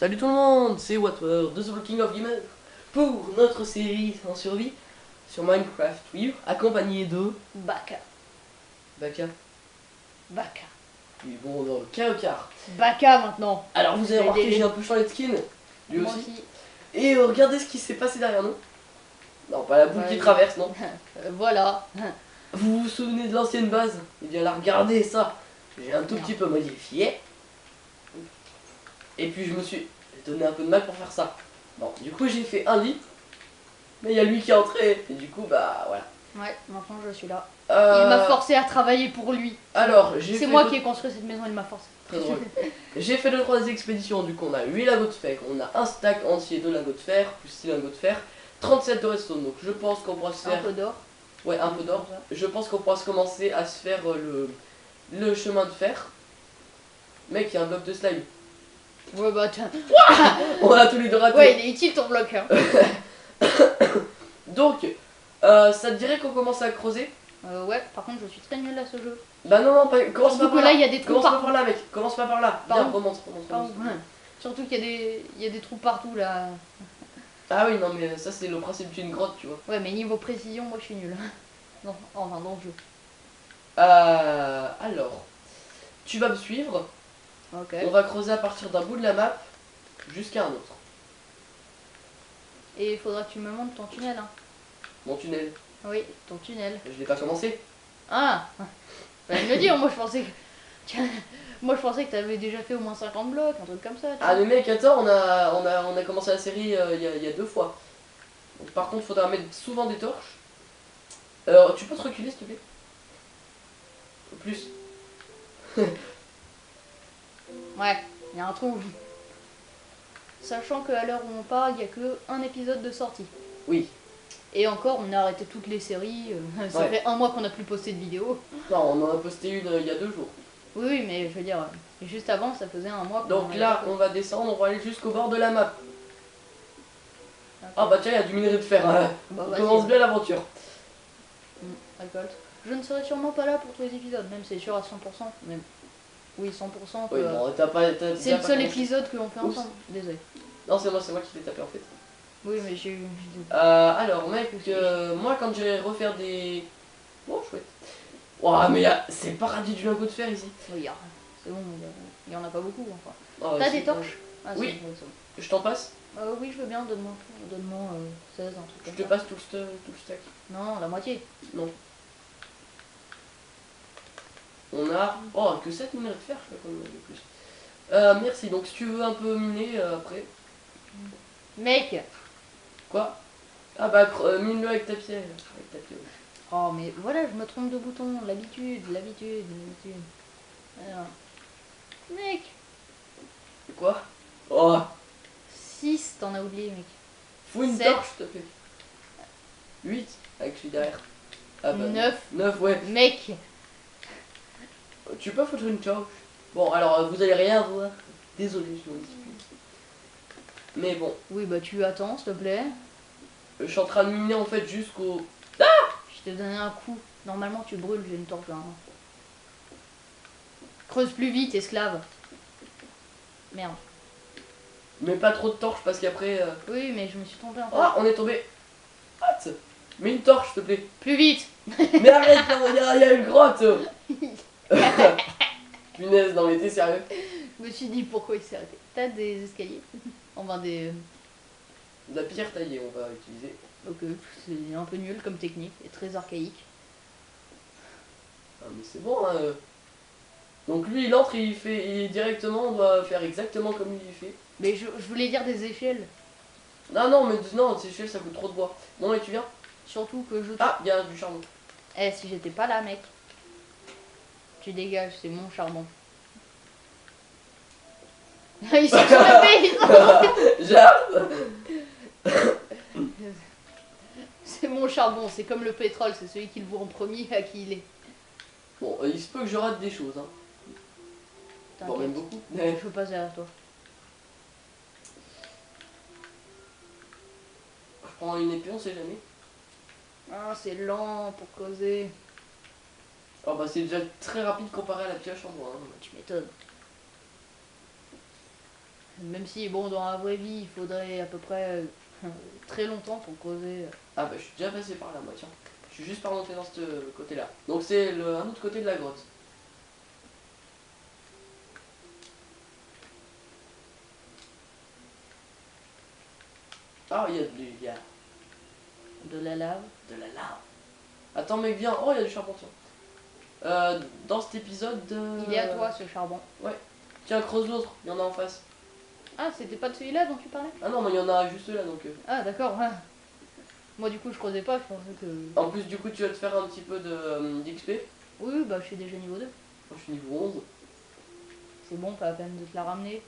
Salut tout le monde, c'est Water de The Walking of Gamer pour notre série en survie sur Minecraft, oui, accompagné de Baka. Baka. Baka. Oui, bon, dans le Kaokar. Baka maintenant. Alors vous avez remarqué, j'ai un peu changé de skin, lui Moi aussi. Et regardez ce qui s'est passé derrière nous. Non, pas la boule qui Ouais. traverse, non. Voilà. Vous vous souvenez de l'ancienne base? Eh bien là, regardez ça. J'ai un tout petit peu modifié. Et puis je me suis donné un peu de mal pour faire ça. Bon, du coup j'ai fait un lit. Mais il y a lui qui est entré. Et du coup, bah voilà. Ouais, maintenant je suis là. Il m'a forcé à travailler pour lui. Alors, j'ai C'est fait moi qui ai construit cette maison, il m'a forcé. Très drôle. J'ai fait 2-3 expéditions, du coup on a 8 lingots de fer, on a un stack entier de lingots de fer, plus 6 lingots de fer, 37 de redstone, donc je pense qu'on pourra se faire... Un peu d'or. Ouais, un peu d'or. Je pense qu'on pourra se commencer à se faire le chemin de fer. Mec, il y a un bloc de slime. Ouais, bah tiens. On a tous les deux ratés. Ouais, il est utile ton bloc. Hein. Donc, ça te dirait qu'on commence à creuser? Ouais, par contre, je suis très nulle à ce jeu. Bah non, pas, commence pas Surtout par que là, il y a des trous Commence pas partout. par là, mec. Commence pas par là. Pardon. Viens, remonte. Pardon. Surtout qu'il y a des trous partout là. Ah oui, non, mais ça, c'est le principe d'une grotte, tu vois. Ouais, mais niveau précision, moi je suis nulle. Non, enfin, dans le jeu. Alors, tu vas me suivre. Ok. On va creuser à partir d'un bout de la map jusqu'à un autre. Et il faudra que tu me montres ton tunnel. Hein. Mon tunnel, Oui, ton tunnel. je l'ai pas commencé. Ah, fallait me le dire, moi je pensais que... Moi je pensais que t'avais déjà fait au moins 50 blocs, un truc comme ça. Ah mais mec, attends, on a commencé la série il y a 2 fois. Donc, par contre, faudra mettre souvent des torches. Alors, tu peux te reculer s'il te plaît? Plus. Ouais, il y a un trou. Sachant qu'à l'heure où on parle, il n'y a que un épisode de sortie. Oui. Et encore, on a arrêté toutes les séries. Ça Ouais. fait un mois qu'on n'a plus posté de vidéo. Non, on en a posté une il y a 2 jours. Oui, oui, mais je veux dire, juste avant, ça faisait un mois qu'on Donc en là, avait on va descendre, on va aller jusqu'au bord de la map. Ah bah tiens, il y a du minerai de fer. Hein. Bah, On vas-y. commence bien l'aventure. Récolte. Je ne serai sûrement pas là pour tous les épisodes, même c'est sûr à 100%. Même. Oui, 100%. Que... Oui, bon, t'as pas... c'est le seul épisode que l'on fait ensemble. Désolé. Non, c'est moi qui l'ai tapé en fait. Oui, mais j'ai eu... Alors mec, moi quand j'irai refaire des... Oh chouette. Ouah mais c'est paradis du lingot de fer ici. Oui, c'est bon, il y en a pas beaucoup. Enfin. Oh, T'as si, des torches? Ah, Oui. c'est bon. Je t'en passe? Oui, je veux bien, donne-moi 16, un truc Je comme te ça. passe tout le stack. Non, la moitié. Non. On a... Oh, que 7 minerais de fer, je sais pas combien de plus. Merci, donc si tu veux un peu miner après... Mec! Quoi? Ah bah mine-le avec ta pierre. Avec ta pierre. Oh, mais voilà, je me trompe de bouton. L'habitude. Alors. Mec! Quoi? Oh, 6, t'en as oublié, mec. faut une 7. torche s'il te plaît. 8 avec celui derrière. Ah bah 9. 9 ouais. Mec! Tu peux foutre une torche? Bon alors vous allez rien voir. Désolé, je vous dis. Mais bon, Oui, bah tu attends, s'il te plaît. je suis en train de miner en fait jusqu'au... Je t'ai donné un coup. Normalement, tu brûles, j'ai une torche là. Creuse plus vite, esclave. Merde. Mais pas trop de torches parce qu'après... Oui, mais je me suis trompée en fait. Oh, on est tombé. What? Mets une torche s'il te plaît. Plus vite! Mais arrête, il y a une grotte. Punaise, non mais t'es sérieux? Je me suis dit pourquoi il s'est arrêté. T'as des escaliers? Enfin des... De la pierre taillée on va utiliser. Donc c'est un peu nul comme technique et très archaïque. Ah mais c'est bon hein. Donc lui il entre, directement, on doit faire exactement comme lui il fait. Mais je voulais dire des échelles. Non mais non, ces échelles ça coûte trop de bois. Bon mais tu viens? Surtout que je... Ah, il y a du charbon. Eh, si j'étais pas là, mec. Tu dégages, c'est mon charbon. Ils sont tombés, J'arrive. C'est mon charbon, c'est comme le pétrole, c'est celui qui le voit en premier à qui il est. Bon, il se peut que je rate des choses hein. Bon, même T'inquiète. beaucoup. Je passe derrière toi. Je prends une épée, on sait jamais. Ah, c'est lent pour causer. Oh bah c'est déjà très rapide comparé à la pioche en bois hein. Tu m'étonnes. Même si, bon, dans la vraie vie, il faudrait à peu près très longtemps pour creuser. Ah bah je suis déjà passé par là, moi tiens. Je suis juste pas remonté dans ce côté-là. Donc c'est un autre côté de la grotte. Ah, il y a De la lave. de la lave. Attends mec, viens. Oh, il y a du charbon, tiens. Dans cet épisode... Il est à toi ce charbon. Ouais. Tiens, creuse l'autre, il y en a en face. Ah, c'était pas de celui-là dont tu parlais? Ah non, mais il y en a juste là, donc... Ah, d'accord. Ah. Moi, du coup, je creusais pas, je pensais que. En plus, du coup, tu vas te faire un petit peu d'XP. Oui, oui, bah, je suis déjà niveau 2. Moi, je suis niveau 11. C'est bon, pas la peine de te la ramener.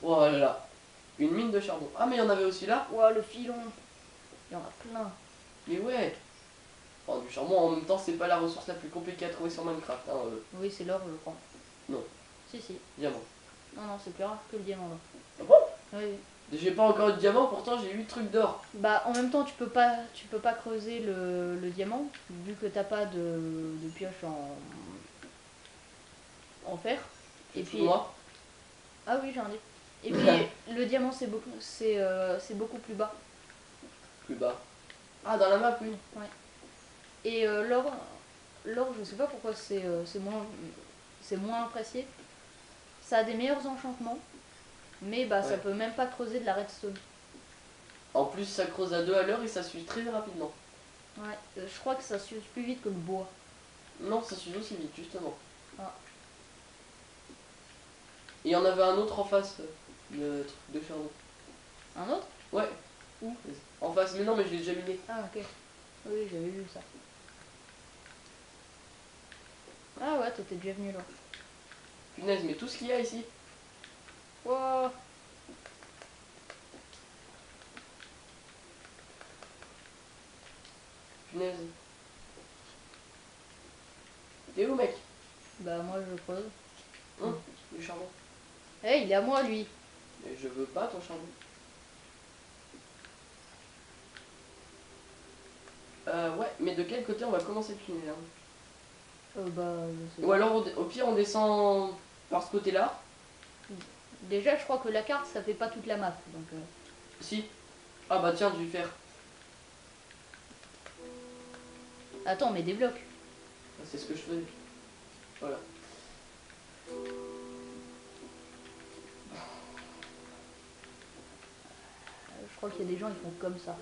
Oh là là. Une mine de charbon. Ah, mais il y en avait aussi là. Ouah, le filon. Il y en a plein. Mais ouais. Oh, du charbon, en même temps, c'est pas la ressource la plus compliquée à trouver sur Minecraft. Hein, Oui, c'est l'or, je crois. Non. Si, si. diamant. Non, non, c'est plus rare que le diamant là. Ah bon? Oui, oui. J'ai pas encore eu de diamant, pourtant j'ai 8 trucs d'or. Bah, en même temps, tu peux pas creuser le diamant, vu que t'as pas de pioche en fer. Et puis. Moi. Ah oui, j'ai un livre. Et puis, le diamant, c'est beaucoup plus bas. Plus bas. Ah, dans la map, oui. Ouais. Et l'or, je sais pas pourquoi c'est moins apprécié. Ça a des meilleurs enchantements, mais bah ça Ouais. peut même pas creuser de la redstone. En plus, ça creuse à 2 à l'heure et ça s'use très rapidement. Ouais, je crois que ça s'use plus vite que le bois. Non, ça s'use aussi vite, justement. Ah. Et il y en avait un autre en face, le truc de charbon. Un autre? Ouais. Où? En face, mais non, mais je l'ai déjà miné. Ah ok. Oui, j'avais vu ça. Ah ouais, t'étais déjà venu là. Punaise, mais tout ce qu'il y a ici. Wow. Punaise. T'es où, mec? Bah moi je creuse. Du charbon. Eh, il est à moi lui. Mais je veux pas ton charbon. Ouais, mais de quel côté on va commencer le tunnel là? Bah je sais Ou pas. alors au pire on descend par ce côté-là. Déjà, je crois que la carte ça fait pas toute la map, donc. Si. Ah bah tiens, du fer. Attends, mais des blocs. C'est ce que je faisais. Voilà. Je crois qu'il y a des gens qui font comme ça.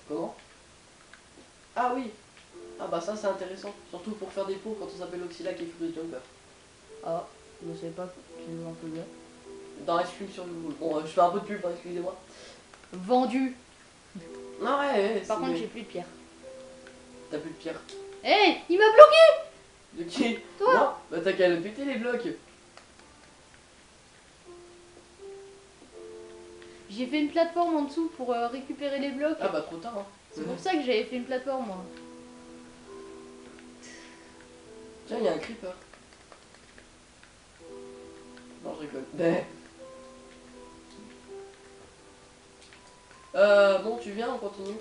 Comment? Ah oui. Ah bah ça c'est intéressant. Surtout pour faire des pots quand on s'appelle Oxylac et Fruit Jumper. Ah, je sais pas, tu veux un peu bien. Dans Stream sur Google. Bon, je fais un peu de pub, hein, excusez-moi. Vendu. Non ouais, Par c'est- contre, j'ai plus de pierre. T'as plus de pierre. Hey, il m'a bloqué. De qui? Toi. Non. Bah t'as qu'à le péter les blocs. J'ai fait une plateforme en dessous pour récupérer les blocs. Ah bah trop tard hein. C'est pour ça que j'avais fait une plateforme moi. Tiens, il y a un creeper. Non, je rigole. Mais... bon, tu viens, on continue.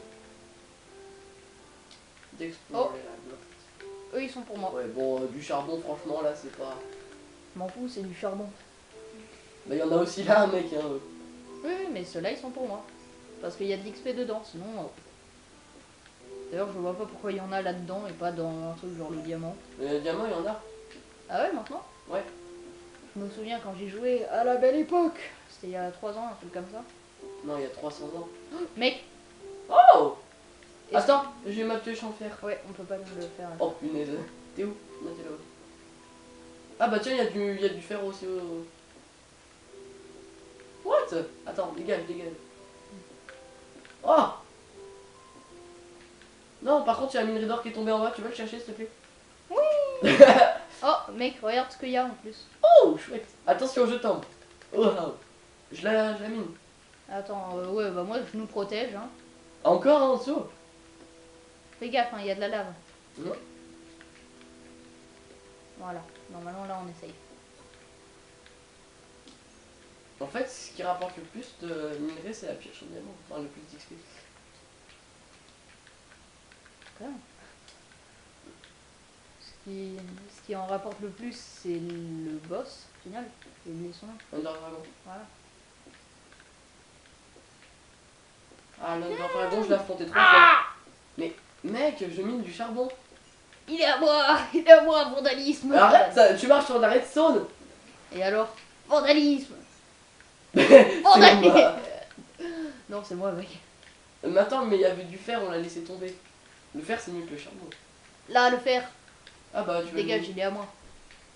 D'explorer Oh. la grotte. Eux ils sont pour moi. Ouais, bon, du charbon, franchement, là, c'est pas... Je m'en fous, c'est du charbon. Bah, il y en a aussi là, mec, hein. Oui, oui, mais ceux-là ils sont pour moi. Parce qu'il y a de l'XP dedans, sinon. D'ailleurs, je vois pas pourquoi il y en a là-dedans et pas dans un truc genre le diamant. Mais le diamant, il y en a. Ah ouais, maintenant? Ouais. Je me souviens quand j'ai joué à la belle époque. C'était il y a 3 ans, un truc comme ça. Non, il y a 300 ans. Mec! Oh! est-ce Attends, j'ai ma pioche en fer. que- Ouais, on peut pas le faire. Oh, punaise. T'es où? Non, t'es là-haut. Ah bah tiens, il y a du fer aussi. What? Attends, dégage, dégage. Oh! Non, par contre, il y a un minerai d'or qui est tombé en bas. Tu veux le chercher, s'il te plaît? Oh, mec, regarde ce qu'il y a en plus. Oh, chouette. Attention, je tombe. Oh, je la mine. Attends, ouais, bah moi je nous protège, hein. Encore en dessous? Fais gaffe, hein, il y a de la lave. Non. Voilà, normalement là on essaye. En fait, ce qui rapporte le plus de minerais, c'est la pioche en diamant. Enfin, le plus d'XP. Quand même. Ce ce qui en rapporte le plus, c'est le boss final. J'ai oublié son nom. Under Dragon. Voilà. Ah, l'Under Dragon, je l'ai affronté 3 fois. Mais, mec, je mine du charbon. Il est à moi. Il est à moi, vandalisme. Arrête, tu marches sur la redstone. Et alors, vandalisme. C'est Vandalisme. moi. Non, c'est moi, mec. Mais attends, mais il y avait du fer, on l'a laissé tomber. Le fer, c'est mieux que le charbon. Là, le fer. Ah bah, tu vas Dégage, le... il est à moi.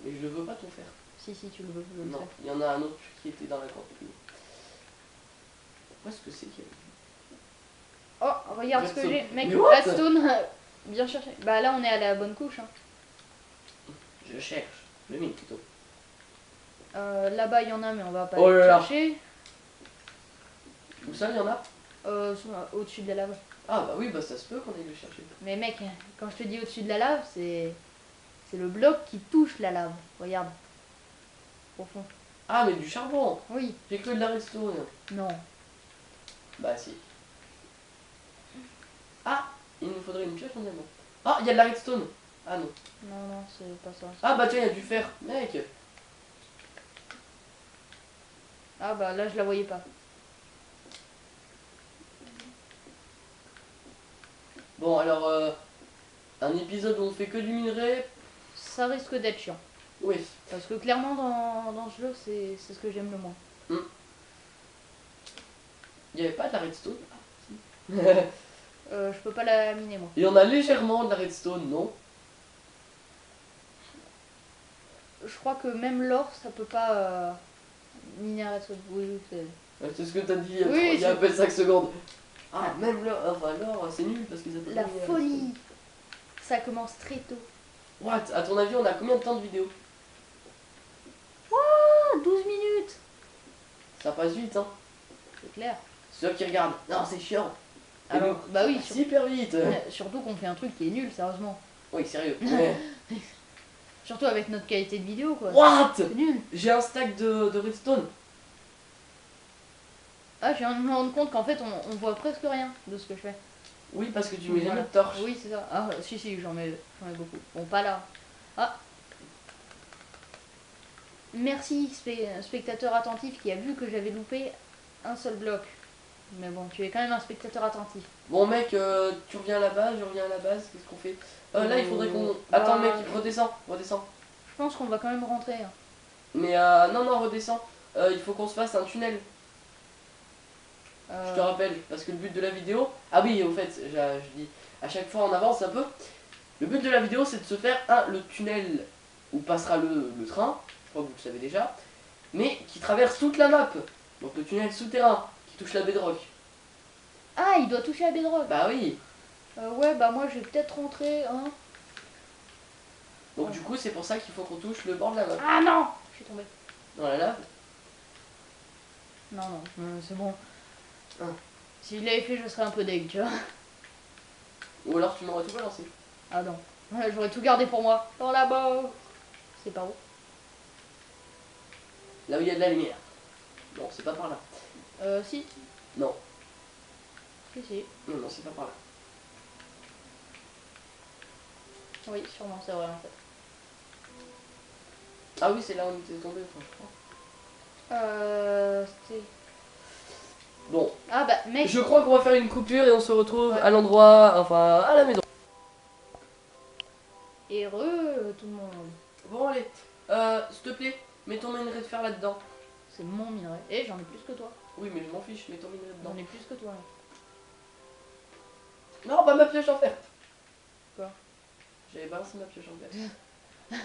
Mais je le veux pas, ton fer. Si, tu le veux, je le Non, sais. il y en a un autre qui était dans la cantine. Où est-ce que c'est qu'il y a... Oh, regarde ce que Redstone. j'ai. Mec, Mais what? Redstone. Bien cherché. Bah là, on est à la bonne couche. Hein. Je cherche. Je mine plutôt. Là-bas, il y en a, mais on va pas Oh les là là. chercher. Où ça, il y en a? Au-dessus de la lave. Ah bah oui, bah ça se peut qu'on aille le chercher. Mais mec, quand je te dis au-dessus de la lave, c'est le bloc qui touche la lave. Regarde. Au fond. Ah, mais du charbon. Oui. J'ai que de la redstone. Non. Bah si. Ah, il nous faudrait une pioche en diamant. Ah, il y a de la redstone. Ah non. Non, c'est pas ça. Ah bah tiens, il y a du fer. Mec. Ah bah là, je la voyais pas. Bon, alors, un épisode où on fait que du minerai. Ça risque d'être chiant. Oui. Parce que clairement, dans ce jeu, c'est ce que j'aime le moins. Il n'y avait pas de la redstone. Je peux pas la miner, moi. Il y en a légèrement de la redstone, non? Je crois que même l'or, ça peut pas miner à la sauce. Oui, c'est... C'est ce que t'as dit Oui, il y a à je- peine 5 secondes. Ah, même l'or, enfin l'or, c'est nul parce qu'ils appellent La folie. Ça commence très tôt. What? À ton avis, on a combien de temps de vidéo? Ah, 12 minutes. Ça passe vite, hein. C'est clair. Ceux qui regardent, non, c'est chiant. Et Alors, nous, bah oui, ça passe hyper vite. surtout qu'on fait un truc qui est nul, sérieusement. Oui, sérieux. Surtout avec notre qualité de vidéo, quoi. What? C'est nul. J'ai un stack de redstone. Ah, je viens de me rendre compte qu'en fait, on voit presque rien de ce que je fais. Oui, parce que tu mets jamais Voilà. de torche. Oui, c'est ça. Ah, si, j'en mets beaucoup. Bon, pas là. Ah. Merci, spectateur attentif qui a vu que j'avais loupé un seul bloc. Mais bon, tu es quand même un spectateur attentif. Bon, mec, tu reviens à la base, je reviens à la base, qu'est-ce qu'on fait? Là, il faudrait qu'on. Attends, bah, mec, redescends. Je pense qu'on va quand même rentrer. Hein. Mais non, redescends. Il faut qu'on se fasse un tunnel. Je te rappelle, parce que le but de la vidéo... Ah oui, au fait, je dis, à chaque fois on avance un peu. Le but de la vidéo, c'est de se faire le tunnel où passera le train, je crois que vous le savez déjà, mais qui traverse toute la map. Donc le tunnel souterrain, qui touche la bedrock. Ah, il doit toucher à Bedrock. Bah oui. Ouais, bah moi je vais peut-être rentrer. Hein. Donc du coup, c'est pour ça qu'il faut qu'on touche le bord de la map. Ah non, je suis tombée. Dans la lave. Non, c'est bon. Ah. Si je l'avais fait, je serais un peu deg, tu vois. Ou alors tu m'aurais tout balancé. Ah non, ouais, j'aurais tout gardé pour moi. Dans là-bas. C'est par où? Là où il y a de la lumière. Non, c'est pas par là. Si. Non, Si. non, c'est pas par là. Oui, sûrement, c'est vrai en fait. Ah oui, c'est là où on était tombé, enfin, je crois. C'était... Bon, Ah bah, mec. je crois qu'on va faire une coupure et on se retrouve Ouais. à l'endroit, enfin, à la maison. Heureux, tout le monde. Bon, allez, s'il te plaît, mets ton minerai de fer là-dedans. C'est mon minerai. Et j'en ai plus que toi. Oui, mais je m'en fiche, mets ton minerai dedans. J'en ai plus que toi. Non, pas ma pioche en fer. Quoi? J'avais balancé ma pioche en fer.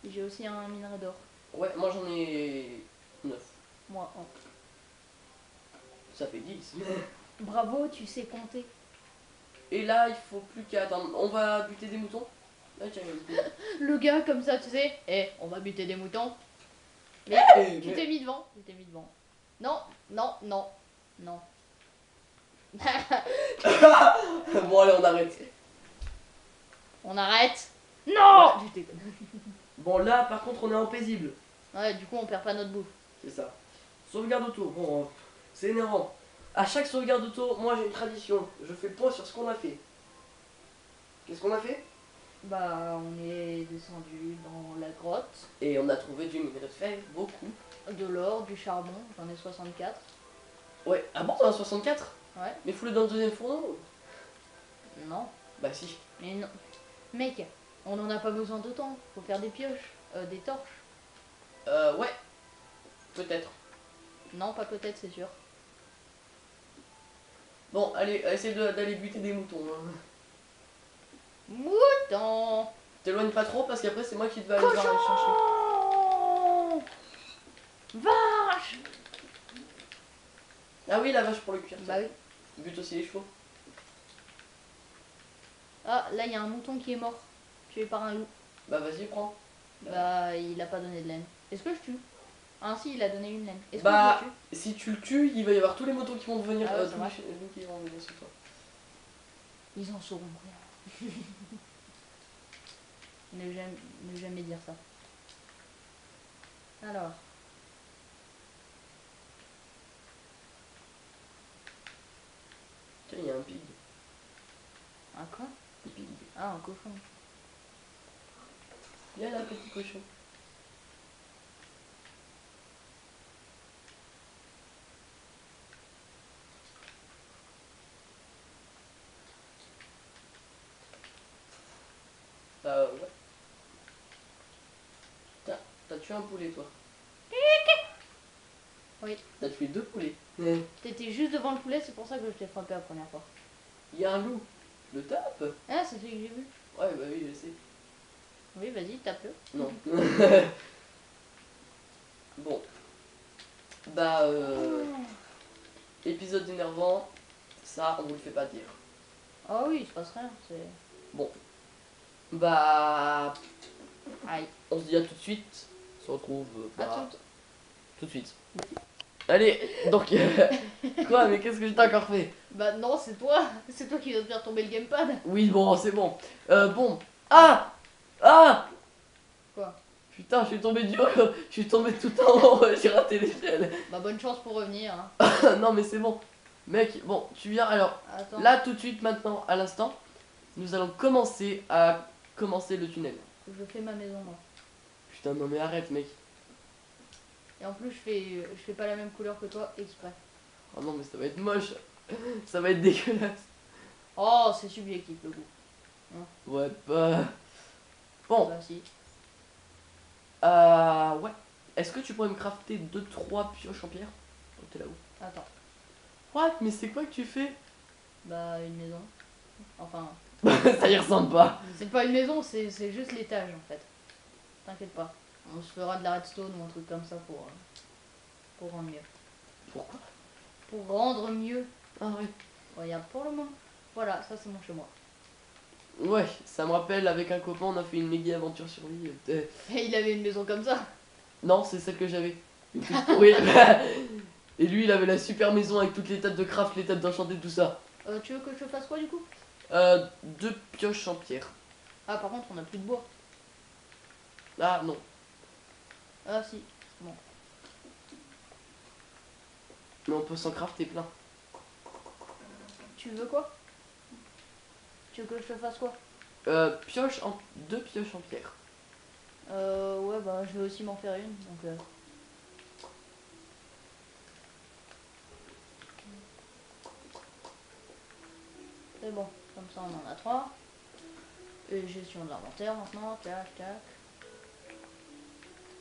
J'ai aussi un minerai d'or. Ouais, moi j'en ai 9. Moi, un. Ça fait 10. Bravo, tu sais compter. Et là, il faut plus qu'à attendre. On va buter des moutons. Là, tiens, Le gars comme ça, tu sais. On va buter des moutons. Mais tu t'es mis devant. Tu t'es mis devant. Non. Bon, allez, on arrête. On arrête. Non. Ouais. Bon, là, par contre, on est en paisible. Ouais, du coup, on perd pas notre bouffe. C'est ça. Sauvegarde auto. Bon, c'est énervant. À chaque sauvegarde auto, moi j'ai une tradition. Je fais le point sur ce qu'on a fait. Qu'est-ce qu'on a fait? Bah, on est descendu dans la grotte, Et on a trouvé du minerai de fer, beaucoup. de l'or, du charbon, j'en ai 64. Ouais, ah bon, t'en as 64? Ouais, Mais fous-le dans le deuxième fourneau. non, Bah si. mais non. Mec, on n'en a pas besoin d'autant, faut faire des pioches, des torches. Ouais, peut-être. Non, pas peut-être, c'est sûr. Bon, allez, essaye d'aller buter des moutons. Hein. Mouton. T'éloigne pas trop parce qu'après c'est moi qui vais aller voir aller chercher. Cochon. Vache. Ah oui, la vache pour le cuir. Bah oui. Bute aussi les chevaux. Ah, là, il y a un mouton qui est mort, tué par un loup. Bah vas-y, prends. Bah, il a pas donné de laine. Est-ce que je tue? Ah si, il a donné une laine. Est-ce Bah, que je le tue? si tu le tues, il va y avoir tous les motos qui vont venir. Ah ouais, Tous ça va. les loups qui vont venir sur toi. Ils en sauront rien. Ne jamais dire ça. Alors, Tiens, il y a un pig. un quoi? Un pig. Ah, un cochon. Viens là, petit cochon. Ouais. T'as tué un poulet, toi. Oui. T'as tué 2 poulets. T'étais juste devant le poulet, c'est pour ça que je t'ai frappé la première fois. Il y a un loup. Le tape? Ah, c'est celui que j'ai vu. Ouais, bah oui, je sais. Oui, vas-y, tape-le. Non. Bon. Bah, épisode énervant. Ça, on vous le fait pas dire. Ah oui, il se passe rien. C'est. Bon. Bah, Aïe. on se dit à tout de suite. On se retrouve À bah, tout. tout de suite. Allez, donc. Quoi, mais qu'est-ce que j'ai encore fait? Bah non, c'est toi. C'est toi qui vas te faire tomber le gamepad. Oui, bon, c'est bon. Bon. Ah! Ah! Quoi? Putain, je suis tombé du haut. Je suis tombé tout en haut. J'ai raté l'échelle. Bah bonne chance pour revenir. Hein. Non, mais c'est bon. Mec, bon, tu viens. Alors, Attends. là, tout de suite, maintenant, à l'instant, nous allons commencer à commencer le tunnel. Je fais ma maison moi. Putain, non, mais arrête, mec. Et en plus, je fais pas la même couleur que toi exprès. Oh non, mais ça va être moche. Ça va être dégueulasse. Oh, c'est subjectif le goût. Ouais, bah. Bon, Bah si. ouais. Est-ce que tu pourrais me crafter 2-3 pioches en pierre? Oh, t'es là-haut. Attends. What? Mais c'est quoi que tu fais? Bah une maison. Enfin, Ça y ressemble pas. c'est pas une maison, c'est juste l'étage en fait. T'inquiète pas. On se fera de la redstone ou un truc comme ça pour rendre mieux. Pourquoi? Pour rendre mieux. Ah ouais. Regarde pour le moment. Voilà, ça c'est mon chez moi. Ouais, ça me rappelle, avec un copain, on a fait une méga aventure sur lui. Et il avait une maison comme ça. Non, c'est celle que j'avais. Une plus pourrie. Et lui, il avait la super maison avec toutes les tables de craft, les tables d'enchanté, tout ça. Tu veux que je te fasse quoi du coup? 2 pioches en pierre. Ah par contre on a plus de bois. Ah non. Ah si. Bon. Mais on peut s'en crafter plein. Tu veux quoi? Tu veux que je te fasse quoi? Pioche en... 2 pioches en pierre. Ouais bah je vais aussi m'en faire une. Donc c'est bon, comme ça on en a 3. Et gestion de l'inventaire maintenant. Tac tac.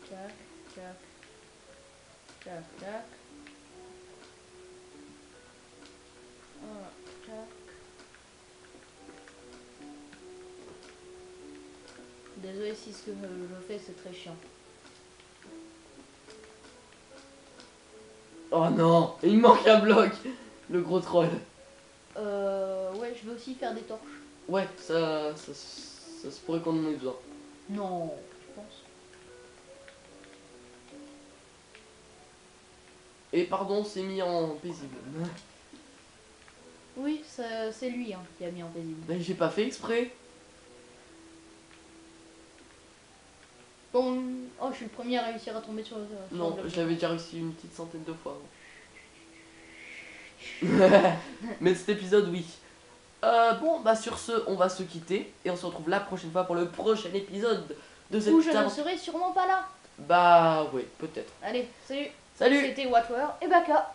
Tac tac. Tac tac. Voilà, tac. Désolé si ce que je fais c'est très chiant. Oh non, il me manque un bloc. Le gros troll. Ouais, je vais aussi faire des torches. Ouais, ça se pourrait qu'on en ait besoin. Non, je pense. Et pardon, c'est mis en paisible. Oui, c'est lui hein, qui a mis en paisible. Mais j'ai pas fait exprès. Bon, oh, je suis le premier à réussir à tomber sur le. Non, le- j'avais déjà réussi une petite centaine de fois. Mais cet épisode, oui. Bon, bah sur ce, on va se quitter et on se retrouve la prochaine fois pour le prochain épisode de cette Ou je ne aventure. serai sûrement pas là. Bah, oui, peut-être. Allez, salut. Salut! C'était Watwer et Baka.